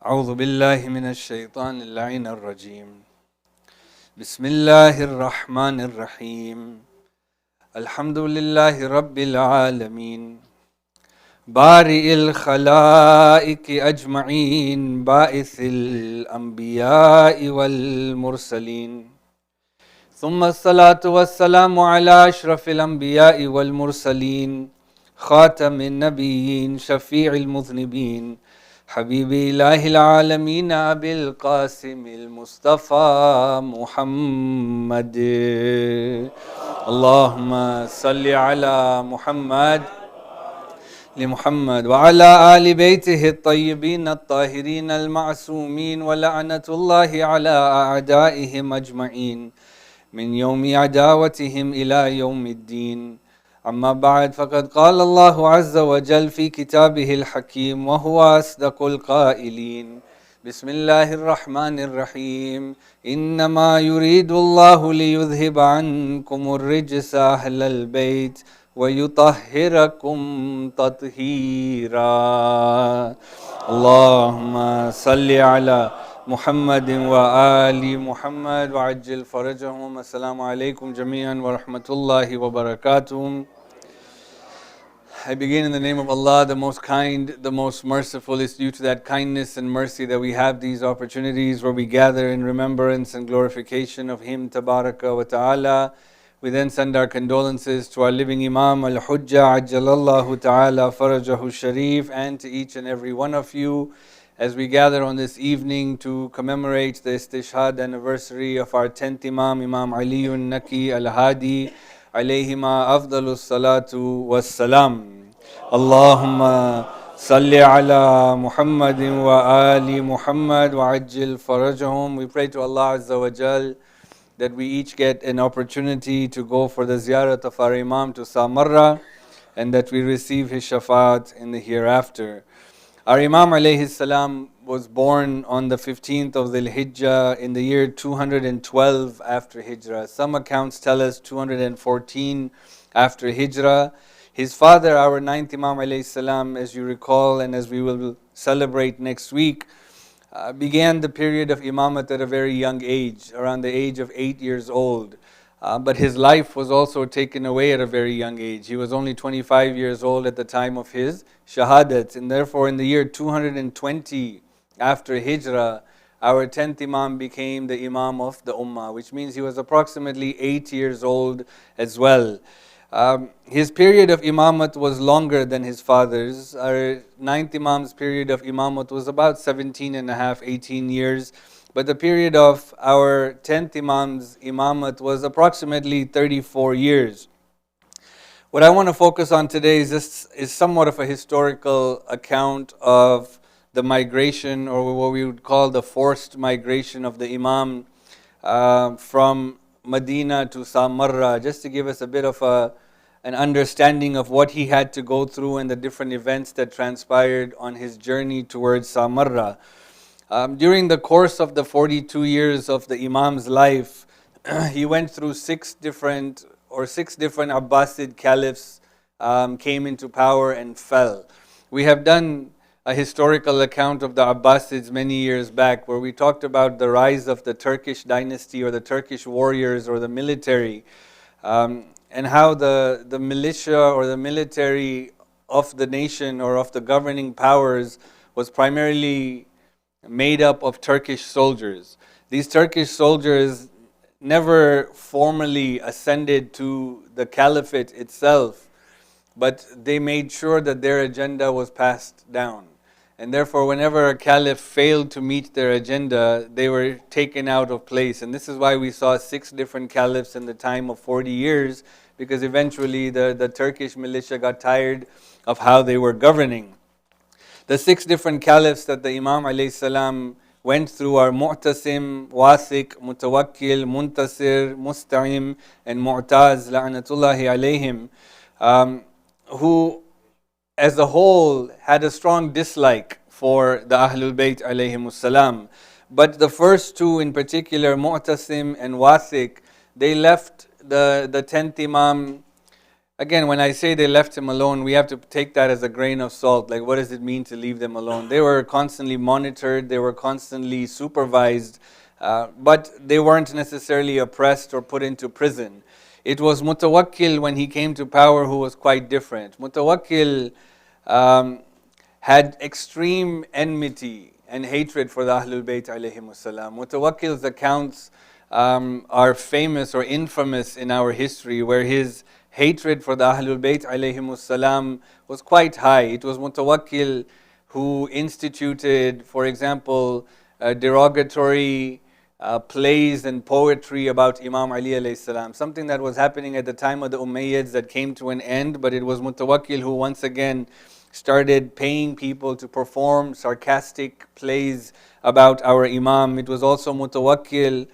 أعوذ بالله من الشيطان اللعين الرجيم. بسم الله الرحمن الرحيم. الحمد لله رب العالمين بارئ الخلائق أجمعين باعث الأنبياء والمرسلين ثم الصلاة والسلام على أشرف الأنبياء والمرسلين خاتم النبيين شفيع المذنبين حبيب إله العالمين أبي القاسم المصطفى محمد. اللهم صل على محمد لمحمد وعلى آل بيته الطيبين الطاهرين المعصومين ولعنة الله على أعدائهم أجمعين من يوم عداوتهم إلى يوم الدين. أما بعد، فقد قال الله عز وجل في كتابه الحكيم وهو أصدق القائلين: بسم الله الرحمن الرحيم. إنما يريد الله ليذهب عنكم الرجس أهل البيت ويطهركم تطهيرا. اللهم صل على محمد وآل محمد وعجل فرجهم. السلام عليكم جميعا ورحمة الله وبركاته. I begin in the name of Allah, the most kind, the most merciful. It's due to that kindness and mercy that we have these opportunities where we gather in remembrance and glorification of Him, Tabaraka wa Ta'ala. We then send our condolences to our living Imam Al-Hujjah, Ajjalallahu Ta'ala Farajahu Sharif, and to each and every one of you as we gather on this evening to commemorate the Istishhad anniversary of our 10th Imam, Imam Ali un-Naqi Al-Hadi, alayhima afdalus salatu wassalam. Allahumma salli ala Muhammadin wa ali Muhammad wa ajil farajahum. We pray to Allah Azza wa Jal that we each get an opportunity to go for the ziyarat of our Imam to Samarra, and that we receive his shafaat in the hereafter. Our Imam alayhi salam was born on the 15th of Dhul Hijjah in the year 212 after Hijrah. Some accounts tell us 214 after Hijrah. His father, our 9th Imam alayhi salam, as you recall and as we will celebrate next week, began the period of Imamat at a very young age, around the age of 8 years old. But his life was also taken away at a very young age. He was only 25 years old at the time of his Shahadat, and therefore in the year 220 after Hijrah, our 10th Imam became the Imam of the Ummah, which means he was approximately 8 years old as well. His period of Imamat was longer than his father's. Our 9th Imam's period of Imamat was about 17 and a half, 18 years. But the period of our 10th Imam's Imamat was approximately 34 years. What I want to focus on today is somewhat of a historical account of the migration, or what we would call the forced migration of the Imam from Medina to Samarra, just to give us a bit of an understanding of what he had to go through and the different events that transpired on his journey towards Samarra. During the course of the 42 years of the Imam's life, he went through six different Abbasid caliphs came into power and fell. We have done a historical account of the Abbasids many years back, where we talked about the rise of the Turkish dynasty, or the Turkish warriors, or the military, and how the militia or the military of the nation or of the governing powers was primarily made up of Turkish soldiers. These Turkish soldiers never formally ascended to the caliphate itself, but they made sure that their agenda was passed down. And therefore, whenever a caliph failed to meet their agenda, they were taken out of place. And this is why we saw 6 different caliphs in the time of 40 years, because eventually the Turkish militia got tired of how they were governing. The 6 different caliphs that the Imam alayhi salam went through are Mu'tasim, Wathiq, Mutawakkil, Muntasir, Musta'im, and Mu'taz, la'natullahi alayhim, who as a whole had a strong dislike for the Ahlul Bayt alayhimus salam. But the first 2 in particular, Mu'tasim and Wathiq, they left the 10th Imam again, when I say they left him alone, we have to take that as a grain of salt. Like, what does it mean to leave them alone? They were constantly monitored, they were constantly supervised, but they weren't necessarily oppressed or put into prison. It was Mutawakkil when he came to power who was quite different. Mutawakkil had extreme enmity and hatred for the Ahlul Bayt alayhimus salam. Mutawakkil's accounts are famous or infamous in our history, where his hatred for the Ahlul Bayt alayhimus salam was quite high. It was Mutawakkil who instituted, for example, derogatory plays and poetry about Imam Ali alayhi salam, something that was happening at the time of the Umayyads that came to an end, but it was Mutawakkil who once again started paying people to perform sarcastic plays about our Imam. It was also Mutawakkil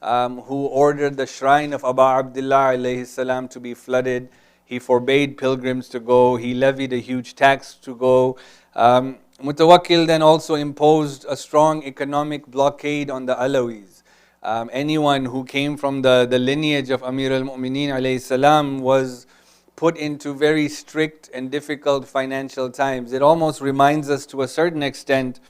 who ordered the shrine of Aba Abdullah alayhi salam to be flooded. He forbade pilgrims to go. He levied a huge tax to go. Mutawakkil then also imposed a strong economic blockade on the Alawis. Anyone who came from the lineage of Amir al-Mu'mineen alayhi salam was put into very strict and difficult financial times. It almost reminds us to a certain extent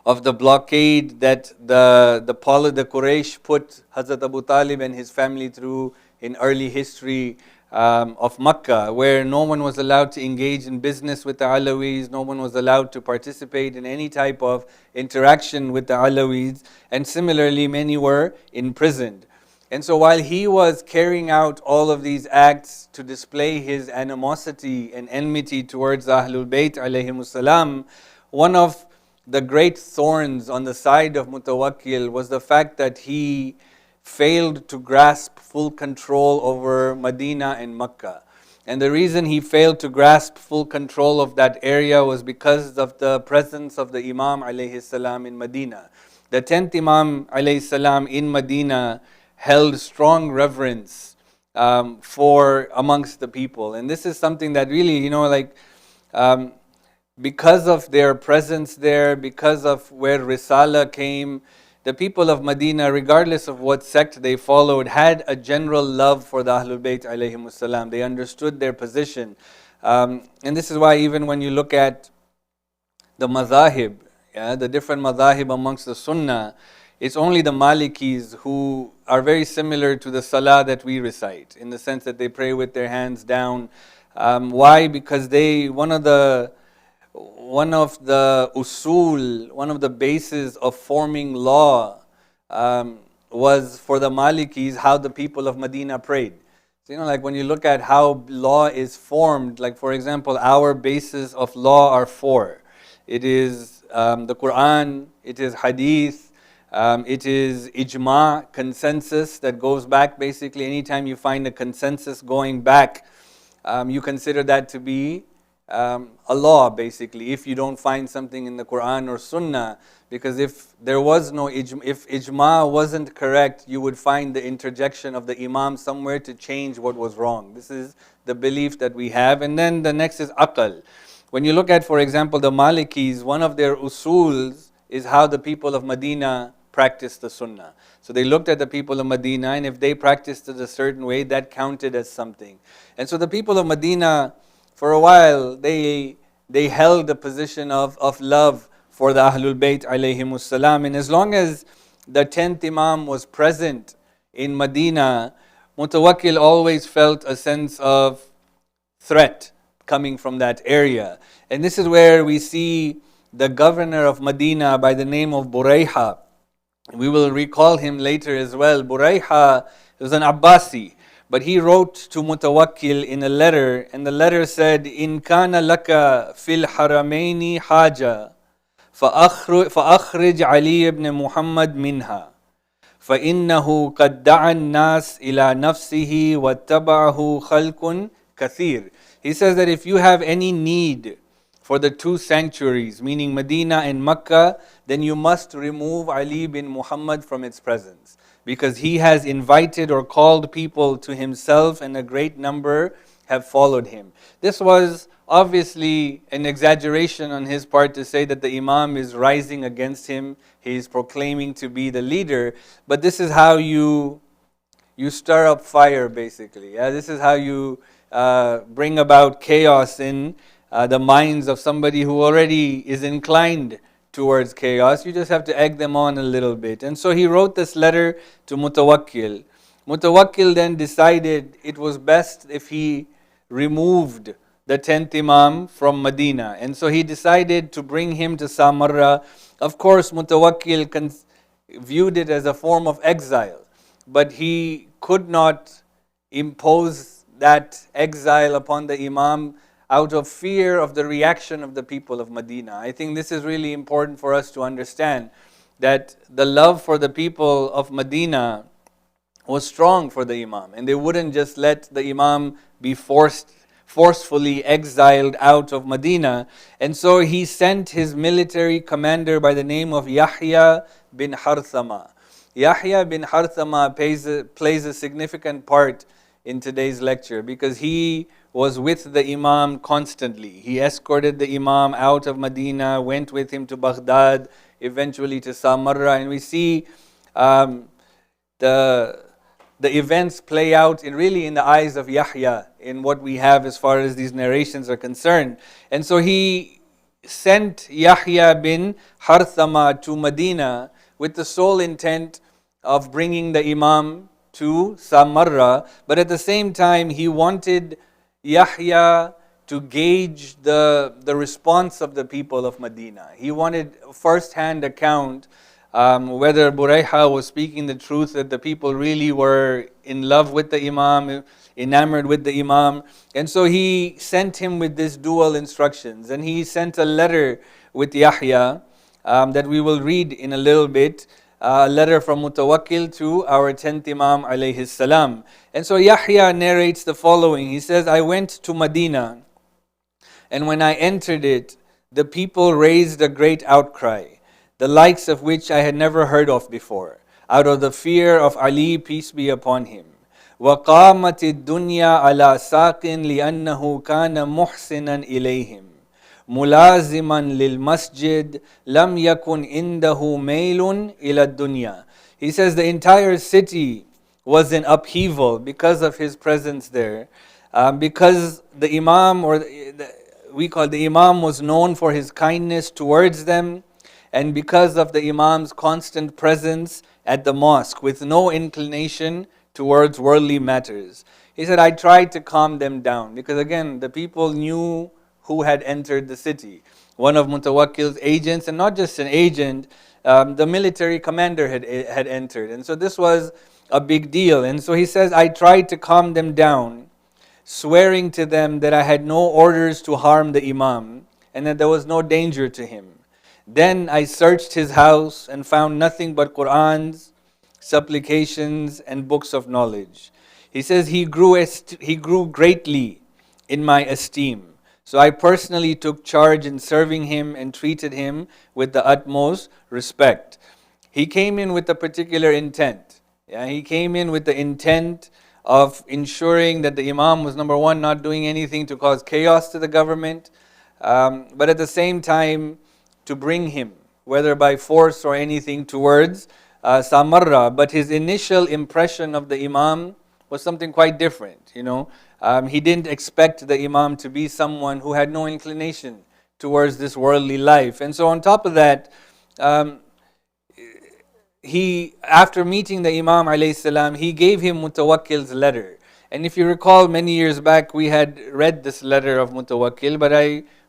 of the blockade that the Quraysh put Hazrat Abu Talib and his family through in early history of Makkah, where no one was allowed to engage in business with the Alawis, no one was allowed to participate in any type of interaction with the Alawis, and similarly many were imprisoned. And so while he was carrying out all of these acts to display his animosity and enmity towards Ahlul Bayt alayhimus salam, one of the great thorns on the side of Mutawakkil was the fact that he failed to grasp full control over Medina and Makkah. And the reason he failed to grasp full control of that area was because of the presence of the Imam alayhi salam in Medina. The 10th Imam alayhi salam in Medina held strong reverence for amongst the people. And this is something that really, because of their presence there, because of where Risala came, the people of Medina, regardless of what sect they followed, had a general love for the Ahlul Bayt alayhimus salam. They understood their position. And this is why even when you look at the madhahib, the different madhahib amongst the Sunnah, it's only the Malikis who are very similar to the Salah that we recite, in the sense that they pray with their hands down. Why? Because one of the usul, one of the bases of forming law was for the Malikis how the people of Medina prayed. So, like when you look at how law is formed, like for example, our bases of law are four. It is the Quran, it is Hadith, it is ijma, consensus that goes back. Basically, anytime you find a consensus going back, you consider that to be a law, basically, if you don't find something in the Quran or Sunnah. Because if there was no if ijma wasn't correct, you would find the interjection of the Imam somewhere to change what was wrong. This is the belief that we have. And then the next is aql. When you look at, for example, the Malikis, one of their usuls is how the people of Medina practiced the Sunnah. So they looked at the people of Medina, and if they practiced it a certain way, that counted as something. And so the people of Medina, for a while, they held the position of love for the Ahlul Bayt alayhimus salam. And as long as the 10th Imam was present in Medina, Mutawakkil always felt a sense of threat coming from that area. And this is where we see the governor of Medina by the name of Burayha. We will recall him later as well. Burayha was an Abbasi, but he wrote to Mutawakkil in a letter, and the letter said, "In kana laka fil haramaini haja, فأخرج علي ibn Muhammad minha, فإنه قد دعا الناس إلى نفسه واتبعه خلق كثير." He says that if you have any need for the two sanctuaries, meaning Medina and Makkah, then you must remove Ali bin Muhammad from its presence, because he has invited or called people to himself, and a great number have followed him. This was obviously an exaggeration on his part to say that the Imam is rising against him, he is proclaiming to be the leader, but this is how you stir up fire, basically. This is how you bring about chaos in the minds of somebody who already is inclined towards chaos. You just have to egg them on a little bit. And so he wrote this letter to Mutawakkil. Mutawakkil then decided it was best if he removed the 10th Imam from Medina. And so he decided to bring him to Samarra. Of course, Mutawakkil viewed it as a form of exile, but he could not impose that exile upon the Imam out of fear of the reaction of the people of Medina. I think this is really important for us to understand, that the love for the people of Medina was strong for the Imam, and they wouldn't just let the Imam be forcefully exiled out of Medina. And so he sent his military commander by the name of Yahya bin Harthama. Yahya bin Harthama plays a significant part in today's lecture, because he was with the Imam constantly. He escorted the Imam out of Medina, went with him to Baghdad, eventually to Samarra, and we see the events play out in the eyes of Yahya in what we have as far as these narrations are concerned. And so he sent Yahya bin Harthama to Medina with the sole intent of bringing the Imam to Samarra, but at the same time he wanted Yahya to gauge the response of the people of Medina. He wanted first-hand account whether Burayha was speaking the truth, that the people really were in love with the Imam, enamored with the Imam. And so he sent him with this dual instructions, and he sent a letter with Yahya that we will read in a little bit. A letter from Mutawakkil to our 10th Imam alayhi salam. And so Yahya narrates the following. He says, I went to Medina, and when I entered it, the people raised a great outcry, the likes of which I had never heard of before, out of the fear of Ali, peace be upon him. وَقَامَتِ الدُّنْيَا عَلَى سَاقٍ لِأَنَّهُ كَانَ مُحْسِنًا إِلَيْهِمْ ملازما للمسجد لم يكن عنده ميل إلى الدنيا. He says the entire city was in upheaval because of his presence there. Because the Imam, we call the Imam, was known for his kindness towards them, and because of the Imam's constant presence at the mosque with no inclination towards worldly matters. He said, I tried to calm them down, because again, the people knew who had entered the city. One of Mutawakkil's agents, and not just an agent, the military commander had entered. And so this was a big deal. And so he says, I tried to calm them down, swearing to them that I had no orders to harm the Imam, and that there was no danger to him. Then I searched his house and found nothing but Qur'ans, supplications, and books of knowledge. He says, he grew greatly in my esteem. So I personally took charge in serving him and treated him with the utmost respect. He came in with a particular intent. He came in with the intent of ensuring that the Imam was, number one, not doing anything to cause chaos to the government, but at the same time to bring him, whether by force or anything, towards Samarra. But his initial impression of the Imam was something quite different, He didn't expect the Imam to be someone who had no inclination towards this worldly life. And so on top of that, after meeting the Imam alayhi salam, he gave him Mutawakkil's letter. And if you recall, many years back, we had read this letter of Mutawakkil, but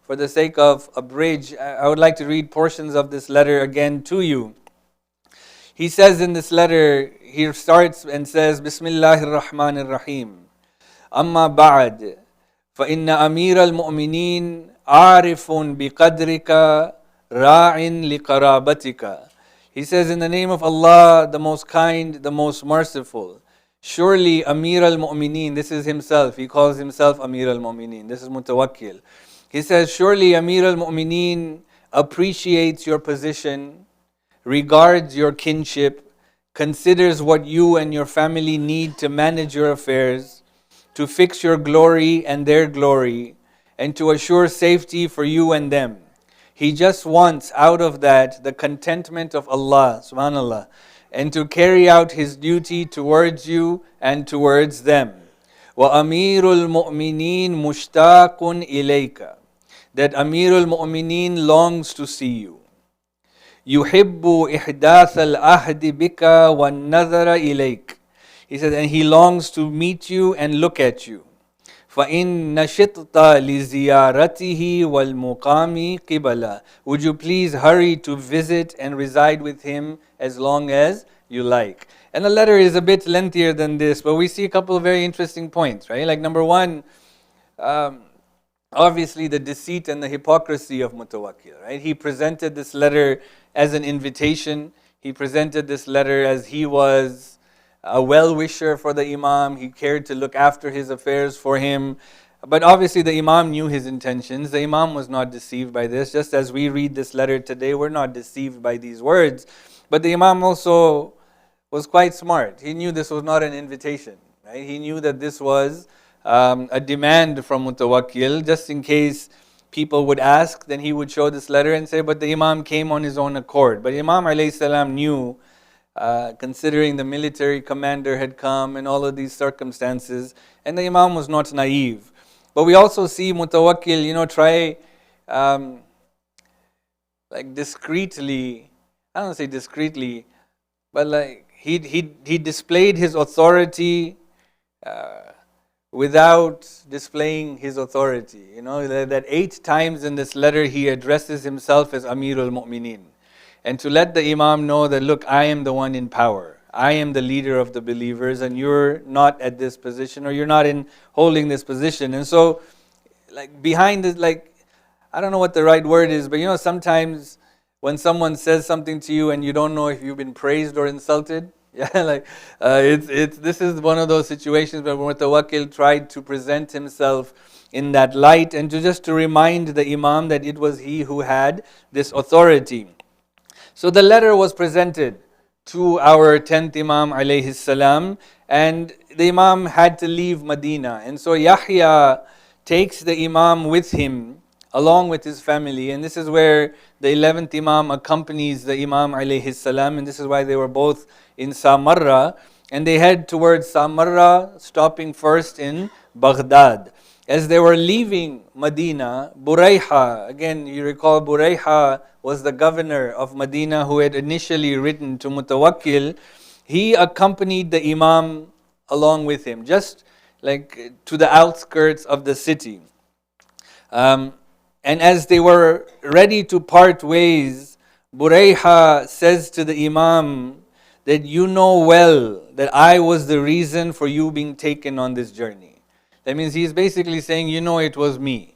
for the sake of a bridge, I would like to read portions of this letter again to you. He says in this letter, he starts and says, Bismillahir Rahmanir Rahim. أما بعد فإن أمير المؤمنين عارف بقدرك راع لقرابتك. He says, in the name of Allah, the most kind, the most merciful. Surely Amir al-Mu'mineen, this is himself, he calls himself Amir al-Mu'mineen, this is Mutawakkil. He says, surely Amir al-Mu'mineen appreciates your position, regards your kinship, considers what you and your family need to manage your affairs, to fix your glory and their glory, and to assure safety for you and them. He just wants out of that the contentment of Allah, subhanallah, and to carry out His duty towards you and towards them. وَأَمِيرُ الْمُؤْمِنِينَ مُشْتَاقٌ إِلَيْكَ. That Amirul Mu'mineen longs to see you. يُحِبُّ إِحْدَاثَ الْأَهْدِ بِكَ وَالنَّظَرَ إِلَيْكَ. He says, and he longs to meet you and look at you. فَإِن نَشِطْتَ لِزِيَارَتِهِ وَالْمُقَامِ قِبَلًا. Would you please hurry to visit and reside with him as long as you like. And the letter is a bit lengthier than this, but we see a couple of very interesting points, right? Like number one, obviously the deceit and the hypocrisy of Mutawakkil, right? He presented this letter as an invitation. He presented this letter as he was a well-wisher for the Imam. He cared to look after his affairs for him. But obviously the Imam knew his intentions. The Imam was not deceived by this. Just as we read this letter today, we're not deceived by these words. But the Imam also was quite smart. He knew this was not an invitation, right? He knew that this was a demand from Mutawakkil, just in case people would ask, then he would show this letter and say, but the Imam came on his own accord. But Imam alayhi salam knew, considering the military commander had come and all of these circumstances, and the Imam was not naive. But we also see Mutawakkil, try like discreetly, I don't say discreetly, but like he displayed his authority without displaying his authority. That 8 times in this letter he addresses himself as Amirul Mu'mineen. And to let the Imam know that, look, I am the one in power. I am the leader of the believers and you're not at this position, or you're not in holding this position. And so, like behind it, like, I don't know what the right word is, but sometimes when someone says something to you and you don't know if you've been praised or insulted, this is one of those situations where Mutawakkil tried to present himself in that light and to remind the Imam that it was he who had this authority. So the letter was presented to our 10th Imam alayhi salam, and the Imam had to leave Medina. And so Yahya takes the Imam with him along with his family, and this is where the 11th Imam accompanies the Imam alayhi salam, and this is why they were both in Samarra, and they head towards Samarra, stopping first in Baghdad. As they were leaving Medina, Burayha, again you recall Burayha was the governor of Medina who had initially written to Mutawakkil. He accompanied the Imam along with him, just like to the outskirts of the city. And as they were ready to part ways, Burayha says to the Imam that you know well that I was the reason for you being taken on this journey. That means he's basically saying, it was me.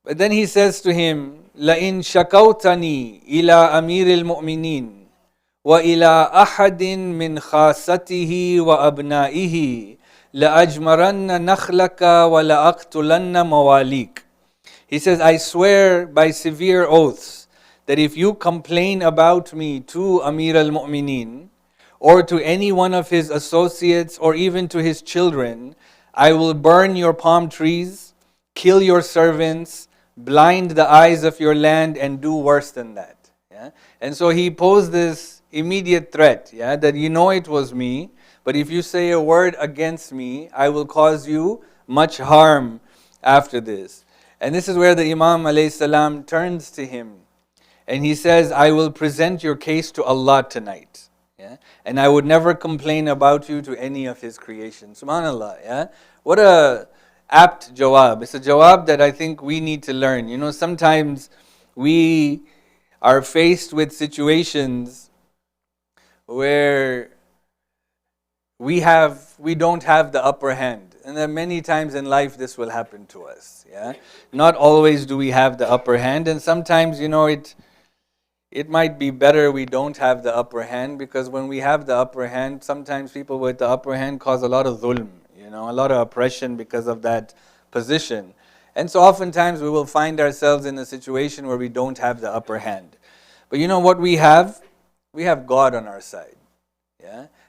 But then he says to him, لَإِن شَكَوْتَنِي إِلَىٰ أَمِيرِ الْمُؤْمِنِينَ وَإِلَىٰ أَحَدٍ مِّنْ خَاصَّتِهِ وَأَبْنَائِهِ لَأَجْمَرَنَّ نَخْلَكَ وَلَأَقْتُلَنَّ مَوَالِيكَ. He says, I swear by severe oaths that if you complain about me to Amir al-Mu'mineen or to any one of his associates or even to his children, I will burn your palm trees, kill your servants, blind the eyes of your land, and do worse than that. Yeah? And so he posed this immediate threat, that it was me, but if you say a word against me, I will cause you much harm after this. And this is where the Imam alayhi salam turns to him and he says, I will present your case to Allah tonight. And I would never complain about you to any of His creations. SubhanAllah. What a apt jawab. It's a jawab that I think we need to learn. Sometimes we are faced with situations where we don't have the upper hand. And then many times in life this will happen to us. Not always do we have the upper hand, and sometimes it might be better we don't have the upper hand, because when we have the upper hand, sometimes people with the upper hand cause a lot of dhulm, a lot of oppression because of that position. And so oftentimes we will find ourselves in a situation where we don't have the upper hand. But what we have? We have God on our side.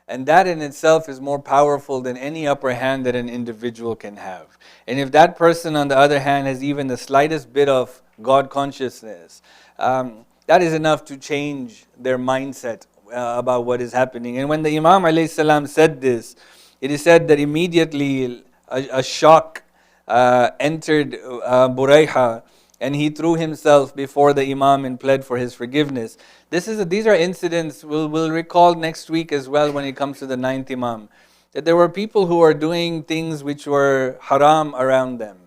And that in itself is more powerful than any upper hand that an individual can have. And if that person, on the other hand, has even the slightest bit of God consciousness, that is enough to change their mindset about what is happening. And when the Imam alayhi salam said this, it is said that immediately a shock entered Burayha, and he threw himself before the Imam and pled for his forgiveness. These are incidents we'll recall next week as well when it comes to the ninth Imam. That there were people who were doing things which were haram around them.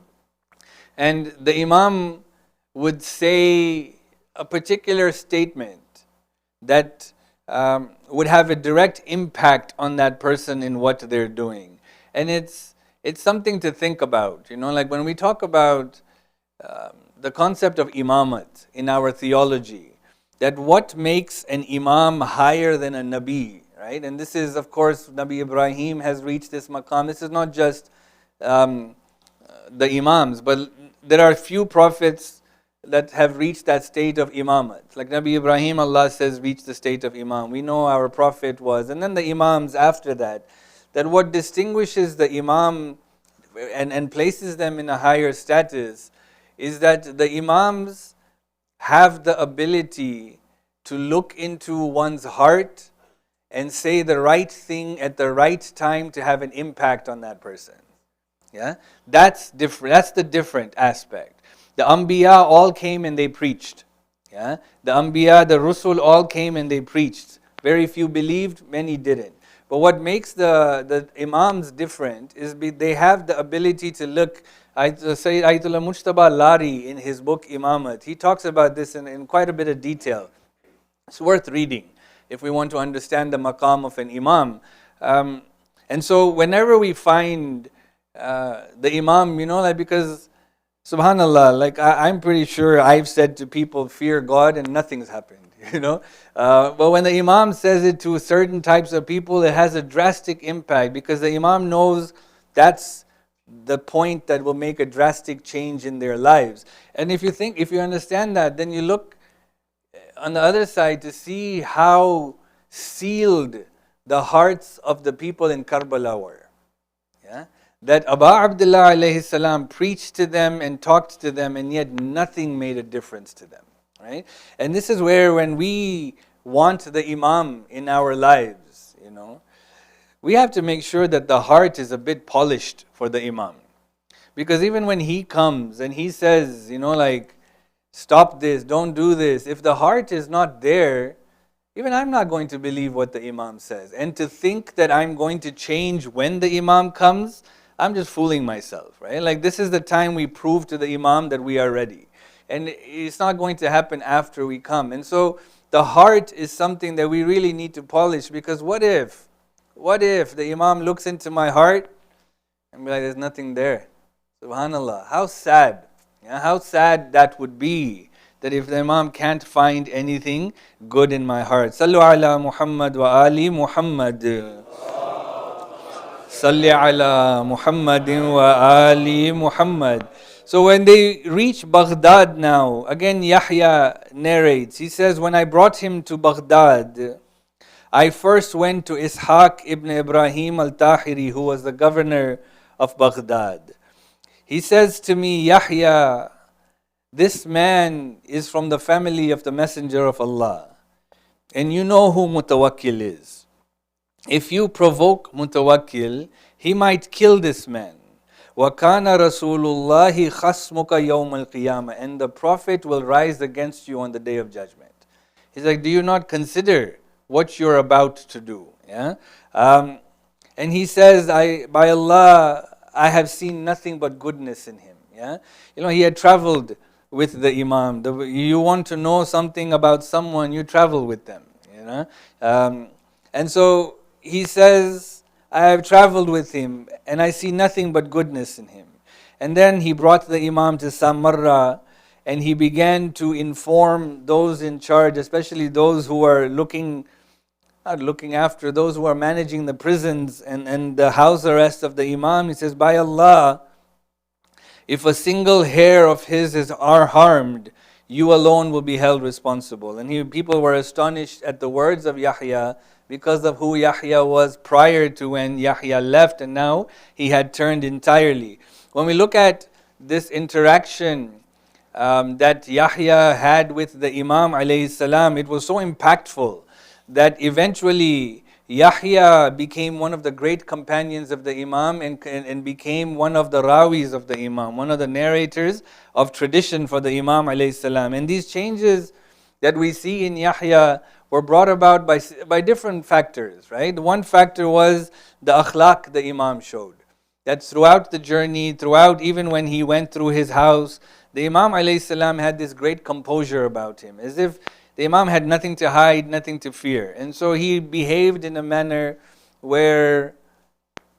And the Imam would say a particular statement that would have a direct impact on that person in what they're doing. And it's something to think about. Like when we talk about the concept of imamat in our theology, that what makes an imam higher than a nabi, right? And this is, of course, Nabi Ibrahim has reached this maqam. This is not just the imams, but there are few prophets that have reached that state of imamat. Like Nabi Ibrahim, Allah says, reached the state of imam. We know our prophet was. And then the imams after that. That what distinguishes the imam and places them in a higher status is that the imams have the ability to look into one's heart and say the right thing at the right time to have an impact on that person. Yeah, that's different. That's the different aspect. The Anbiya all came and they preached. Yeah, the Anbiya, the Rusul all came and they preached. Very few believed, many didn't. But what makes the Imams different is they have the ability to look. Sayyid Ayatollah Mujtaba Lari in his book Imamat, he talks about this in quite a bit of detail. It's worth reading if we want to understand the maqam of an Imam. And so whenever we find the Imam, like because subhanallah, like I'm pretty sure I've said to people, fear God, and nothing's happened. But when the Imam says it to certain types of people, it has a drastic impact because the Imam knows that's the point that will make a drastic change in their lives. And if you understand that, then you look on the other side to see how sealed the hearts of the people in Karbala were. Yeah? That Abu Abdullah alayhi salam preached to them and talked to them, and yet nothing made a difference to them. Right? And this is where when we want the Imam in our lives, we have to make sure that the heart is a bit polished for the Imam. Because even when he comes and he says, like, stop this, don't do this, if the heart is not there, even I'm not going to believe what the Imam says. And to think that I'm going to change when the Imam comes, I'm just fooling myself, right? Like this is the time we prove to the Imam that we are ready. And it's not going to happen after we come. And so the heart is something that we really need to polish, because what if the Imam looks into my heart and be like, there's nothing there? Subhanallah, how sad. How sad that would be, that if the Imam can't find anything good in my heart. Sallu ala Muhammad wa ali Muhammad. Salli ala Muhammadin wa ali Muhammad. So when they reach Baghdad now, again Yahya narrates, he says, when I brought him to Baghdad, I first went to Ishaq ibn Ibrahim al-Tahiri, who was the governor of Baghdad. He says to me, Yahya, this man is from the family of the Messenger of Allah. And you know who Mutawakkil is. If you provoke Mutawakkil, he might kill this man. وَكَانَ رَسُولُ اللَّهِ خَصْمُكَ يَوْمَ الْقِيَامَةِ, and the Prophet will rise against you on the Day of Judgment. He's like, do you not consider what you're about to do? Yeah. And he says, by Allah, I have seen nothing but goodness in him. Yeah. He had traveled with the Imam. You want to know something about someone, you travel with them. And so he says, I have traveled with him and I see nothing but goodness in him. And then he brought the Imam to Samarra, and he began to inform those in charge, especially those who are not looking after, those who are managing the prisons and the house arrest of the Imam. He says, by Allah, if a single hair of his is harmed, you alone will be held responsible. And people were astonished at the words of Yahya, because of who Yahya was prior to when Yahya left, and now he had turned entirely. When we look at this interaction that Yahya had with the Imam alayhi salam, it was so impactful that eventually Yahya became one of the great companions of the Imam and became one of the rawis of the Imam, one of the narrators of tradition for the Imam alayhi salam. And these changes that we see in Yahya were brought about by different factors, right? One factor was the akhlaq the Imam showed. That throughout the journey, throughout even when he went through his house, the Imam alayhi salam had this great composure about him, as if the Imam had nothing to hide, nothing to fear. And so he behaved in a manner where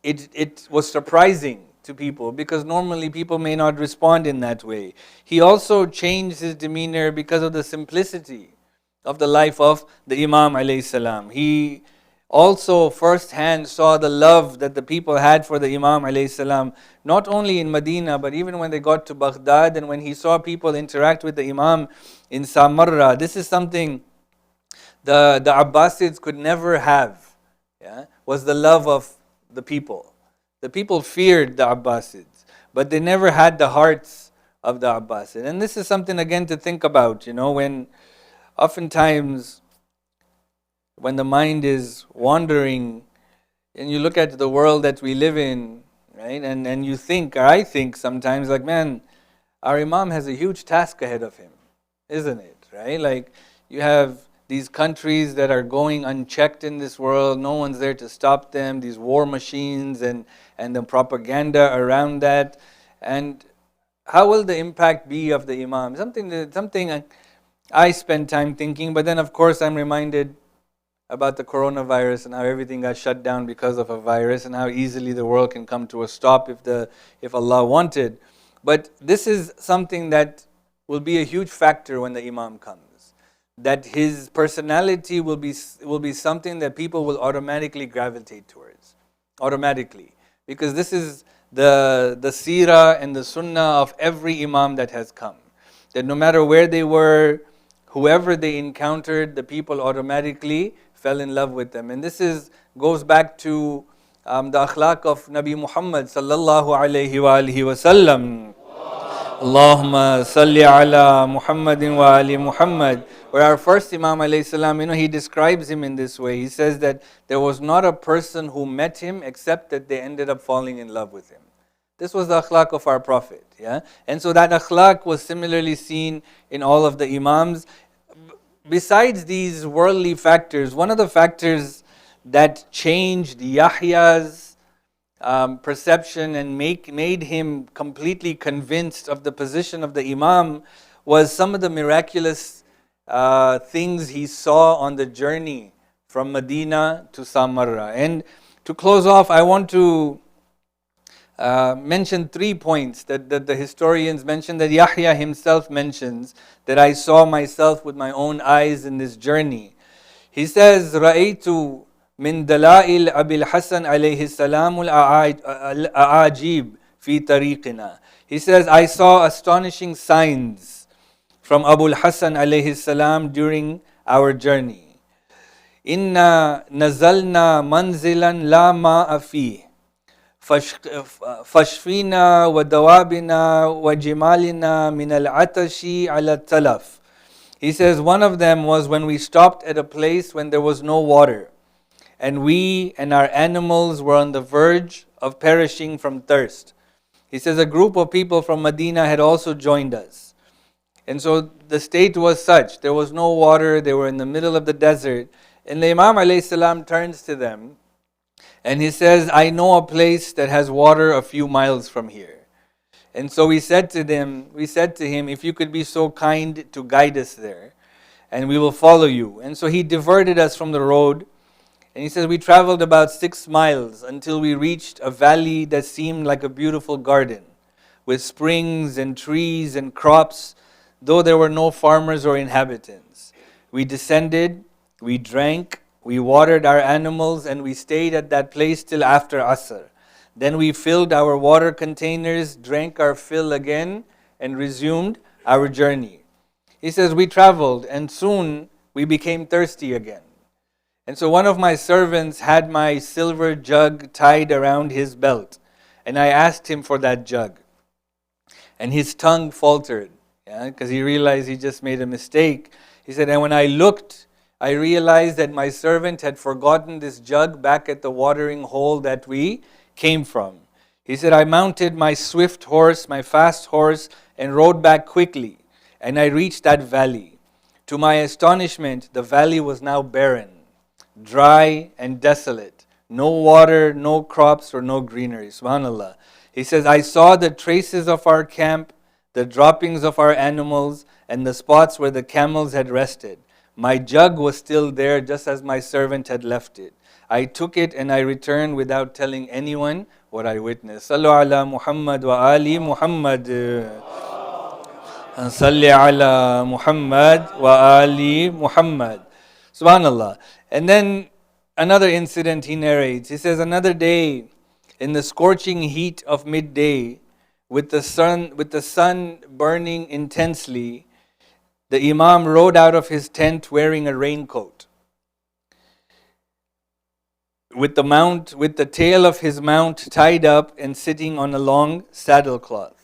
it was surprising to people, because normally people may not respond in that way. He also changed his demeanor because of the simplicity of the life of the Imam alayhi salam. He also firsthand saw the love that the people had for the Imam alayhi salam, not only in Medina, but even when they got to Baghdad, and when he saw people interact with the Imam in Samarra. This is something the Abbasids could never have, was the love of the people. The people feared the Abbasids, but they never had the hearts of the Abbasids. And this is something again to think about, when oftentimes when the mind is wandering and you look at the world that we live in, right? And you think, or I think sometimes, like, man, our Imam has a huge task ahead of him, isn't it? Right? Like, you have these countries that are going unchecked in this world, no one's there to stop them, these war machines and the propaganda around that. And how will the impact be of the Imam? Something I spend time thinking, but then of course I'm reminded about the coronavirus and how everything got shut down because of a virus, and how easily the world can come to a stop if Allah wanted. But this is something that will be a huge factor when the Imam comes. That his personality will be something that people will automatically gravitate towards. Automatically. Because this is the seerah and the sunnah of every Imam that has come. That no matter where they were, whoever they encountered, the people automatically fell in love with them. And this goes back to the akhlaq of Nabi Muhammad sallallahu alayhi wa alihi wa sallam. Allahumma salli ala Muhammadin wa ali Muhammad. Where our first Imam alayhi salam, he describes him in this way. He says that there was not a person who met him except that they ended up falling in love with him. This was the akhlaq of our Prophet. And so that akhlaq was similarly seen in all of the Imams. Besides these worldly factors, one of the factors that changed Yahya's perception and made him completely convinced of the position of the Imam was some of the miraculous things he saw on the journey from Medina to Samarra. And to close off, I want to mention 3 points that the historians mention, that Yahya himself mentions, that I saw myself with my own eyes in this journey. He says, رَأَيْتُ مِن دَلَائِلْ أَبِي الْحَسَنِ عَلَيْهِ السَّلَامُ الْأَعَاجِيبِ فِي طَرِيقِنَا. He says, I saw astonishing signs from Abu al-Hasan alayhi salam during our journey. إِنَّا نَزَلْنَا مَنْزِلًا لَا مَاءَ فِيهِ فَشْفِينَا وَدَوَابِنَا وَجِمَالِنَا مِنَ الْعَطَشِ عَلَى التَّلَفِ. He says one of them was when we stopped at a place when there was no water, and we and our animals were on the verge of perishing from thirst. He says a group of people from Medina had also joined us. And so the state was such, there was no water, they were in the middle of the desert. And the Imam alayhi salam turns to them and he says, I know a place that has water a few miles from here. And so we said to him, if you could be so kind to guide us there, and we will follow you. And so he diverted us from the road. And he says, we traveled about 6 miles until we reached a valley that seemed like a beautiful garden, with springs and trees and crops, though there were no farmers or inhabitants. We descended, we drank, we watered our animals, and we stayed at that place till after Asr. Then we filled our water containers, drank our fill again, and resumed our journey. He says, we traveled, and soon we became thirsty again. And so one of my servants had my silver jug tied around his belt, and I asked him for that jug. And his tongue faltered, because he realized he just made a mistake. He said, and when I looked I realized that my servant had forgotten this jug back at the watering hole that we came from. He said, I mounted my swift horse, my fast horse, and rode back quickly, and I reached that valley. To my astonishment, the valley was now barren, dry and desolate. No water, no crops, or no greenery. Subhanallah. He says, I saw the traces of our camp, the droppings of our animals, and the spots where the camels had rested. My jug was still there just as my servant had left it. I took it and I returned without telling anyone what I witnessed. Sallu ala Muhammad wa ali Muhammad. Salli ala Muhammad wa ali Muhammad. Subhanallah. And then another incident he narrates. He says, another day in the scorching heat of midday, with the sun burning intensely, the Imam rode out of his tent wearing a raincoat, with the tail of his mount tied up and sitting on a long saddlecloth.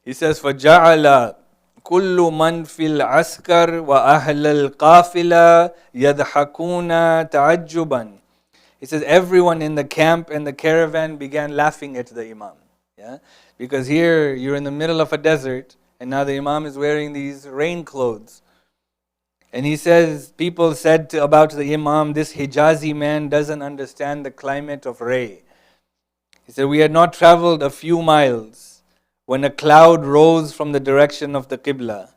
He says, فَجَعَلَ كُلُّ مَنْ فِي الْعَسْكَرِ وَأَهْلَ الْقَافِلَةِ يَضْحَكُونَ تَعَجُّبًا. He says, everyone in the camp and the caravan began laughing at the Imam. Yeah? Because here you're in the middle of a desert, and now the Imam is wearing these rain clothes. And he says, people said about the Imam, this Hijazi man doesn't understand the climate of Ray. He said, we had not traveled a few miles when a cloud rose from the direction of the Qibla,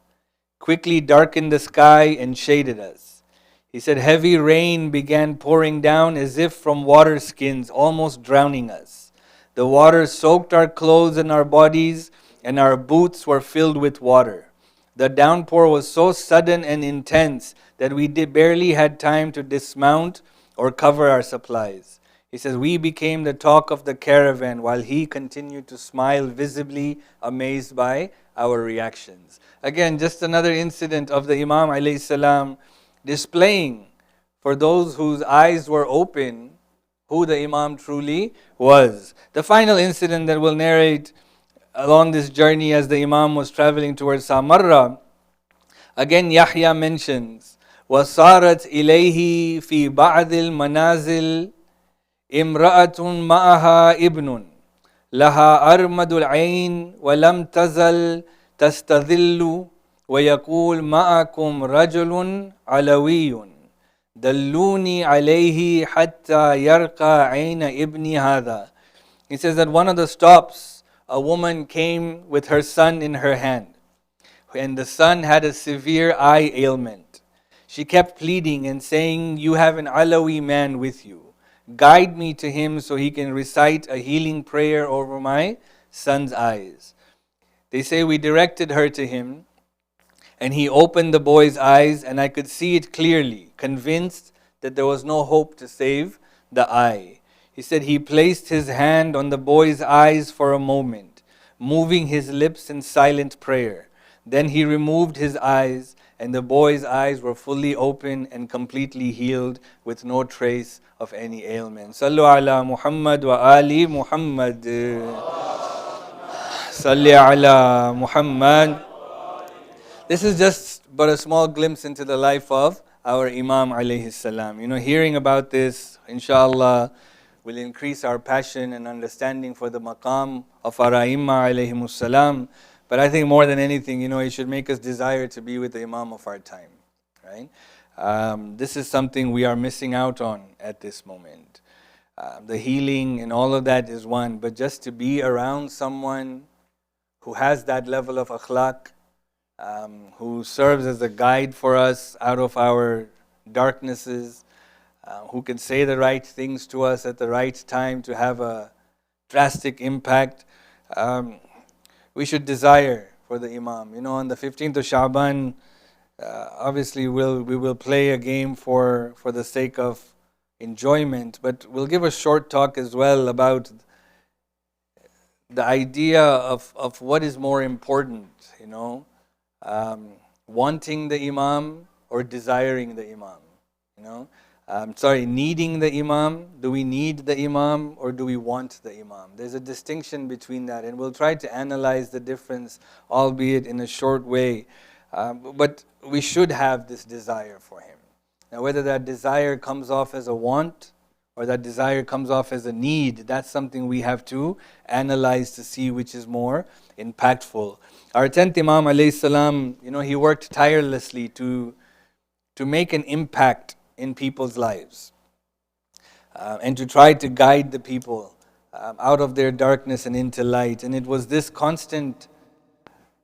quickly darkened the sky and shaded us. He said, heavy rain began pouring down as if from water skins, almost drowning us. The water soaked our clothes and our bodies, and our boots were filled with water. The downpour was so sudden and intense that we barely had time to dismount or cover our supplies. He says, we became the talk of the caravan while he continued to smile, visibly amazed by our reactions. Again, just another incident of the Imam alayhi salam displaying for those whose eyes were open who the Imam truly was. The final incident that we'll narrate along this journey as the Imam was traveling towards Samarra, again Yahya mentions, وَصَارَتْ إِلَيْهِ فِي بَعْضِ الْمَنَازِلِ إِمْرَأَةٌ مَعَهَا إِبْنٌ لَهَا أَرْمَدُ الْعَيْنِ وَلَمْ تَزَلْ تَسْتَظِلُّ وَيَقُولُ مَعَكُمْ رَجُلٌ عَلَوِيٌّ دَلُّونِي عَلَيْهِ حَتَّى يَرْقَى عَيْنَ إِبْنِ هَذَا. He says that one of the stops, a woman came with her son in her hand, and the son had a severe eye ailment. She kept pleading and saying, you have an Alawi man with you. Guide me to him so he can recite a healing prayer over my son's eyes. They say we directed her to him, and he opened the boy's eyes, and I could see it clearly, convinced that there was no hope to save the eye. He said he placed his hand on the boy's eyes for a moment, moving his lips in silent prayer. Then he removed his eyes, and the boy's eyes were fully open and completely healed with no trace of any ailment. Sallu ala Muhammad wa ali Muhammad. Salli ala Muhammad. This is just but a small glimpse into the life of our Imam alayhi salam. Hearing about this, inshallah, will increase our passion and understanding for the maqam of our Aimma alayhimus salam. But I think more than anything, it should make us desire to be with the Imam of our time. Right? This is something we are missing out on at this moment. The healing and all of that is one, but just to be around someone who has that level of akhlaq, who serves as a guide for us out of our darknesses, who can say the right things to us at the right time to have a drastic impact. We should desire for the Imam. On the 15th of Sha'ban, obviously we will play a game for the sake of enjoyment, but we'll give a short talk as well about the idea of what is more important, wanting the Imam or desiring the Imam, needing the Imam. Do we need the Imam or do we want the Imam? There's a distinction between that, and we'll try to analyze the difference, albeit in a short way. But we should have this desire for him. Now whether that desire comes off as a want or that desire comes off as a need, that's something we have to analyze to see which is more impactful. Our 10th Imam alayhi salam, he worked tirelessly to make an impact in people's lives and to try to guide the people out of their darkness and into light. And it was this constant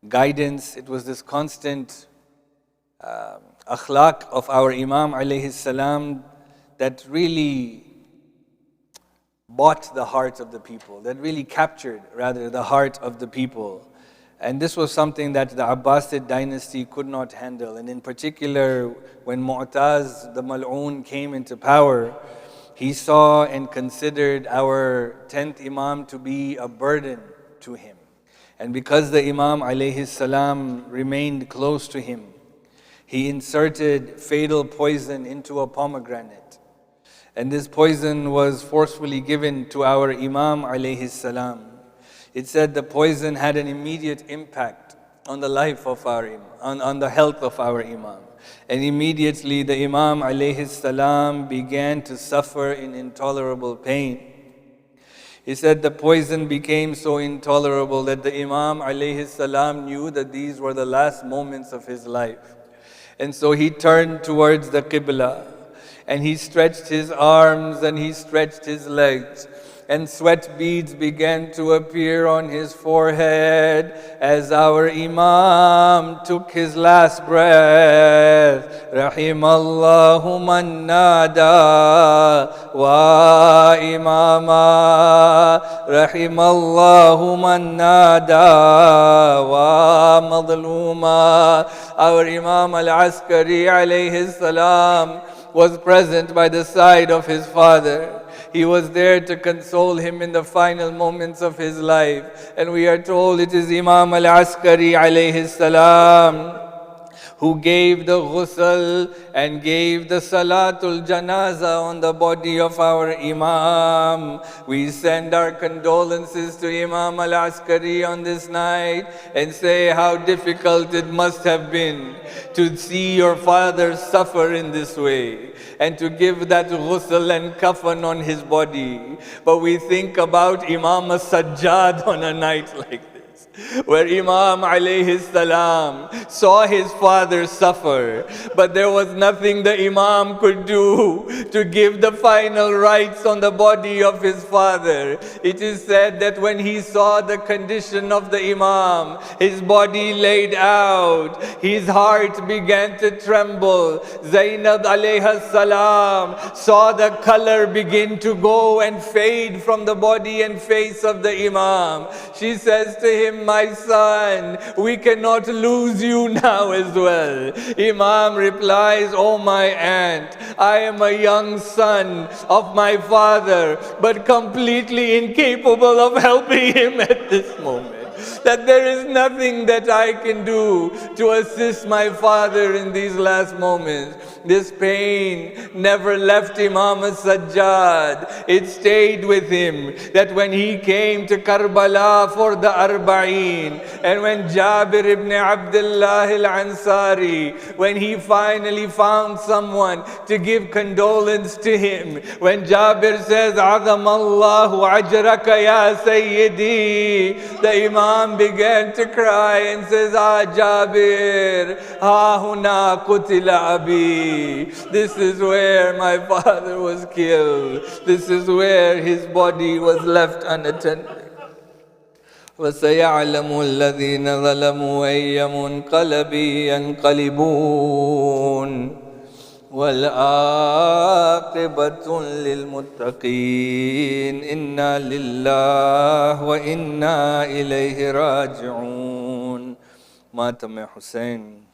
guidance, it was this constant akhlaq of our Imam alayhi salam that really bought the hearts of the people, that really captured rather the heart of the people. And this was something that the Abbasid dynasty could not handle. And in particular, when Mu'taz the Mal'oon came into power, he saw and considered our 10th Imam to be a burden to him. And because the Imam alayhi salam remained close to him, he inserted fatal poison into a pomegranate. And this poison was forcefully given to our Imam alayhi salam. It said the poison had an immediate impact on the life of our Imam, on the health of our Imam. And immediately the Imam alayhi salam began to suffer in intolerable pain. He said the poison became so intolerable that the Imam alayhi salam knew that these were the last moments of his life. And so he turned towards the Qibla and he stretched his arms and he stretched his legs. And sweat beads began to appear on his forehead as our Imam took his last breath. Rahimallahu man nada wa imama. Rahimallahu man nada wa madluma. Our Imam Al-Askari alayhi salam was present by the side of his father. He was there to console him in the final moments of his life. And we are told it is Imam Al-Askari alayhi salam who gave the ghusl and gave the salatul janaza on the body of our Imam. We send our condolences to Imam Al-Askari on this night and say how difficult it must have been to see your father suffer in this way and to give that ghusl and kafan on his body. But we think about Imam As-Sajjad on a night like this, where Imam alayhi salam saw his father suffer, but there was nothing the Imam could do to give the final rites on the body of his father. It is said that when he saw the condition of the Imam, his body laid out, his heart began to tremble. Zainab alayhi salam saw the color begin to go and fade from the body and face of the Imam. She says to him, my son, we cannot lose you now as well. Imam replies, oh my aunt, I am a young son of my father, but completely incapable of helping him at this moment. That there is nothing that I can do to assist my father in these last moments. This pain never left Imam As-Sajjad. It stayed with him. That when he came to Karbala for the Arba'een, and when Jabir ibn Abdullah al-Ansari, when he finally found someone to give condolence to him, when Jabir says, Azam Allahu ajraka ya Sayyidi, the Imam began to cry and says, Ah Jabir, ha huna qutila abi. This is where my father was killed. This is where his body was left unattended. وَسَيَعْلَمُ الَّذِينَ ظَلَمُوا أَيَّ مُنْقَلَبٍ يَنْقَلِبُونَ وَالْعَاقِبَةُ لِلْمُتَّقِينَ إِنَّا لِلَّهِ وَإِنَّا إِلَيْهِ رَاجِعُونَ. Matam Hussein.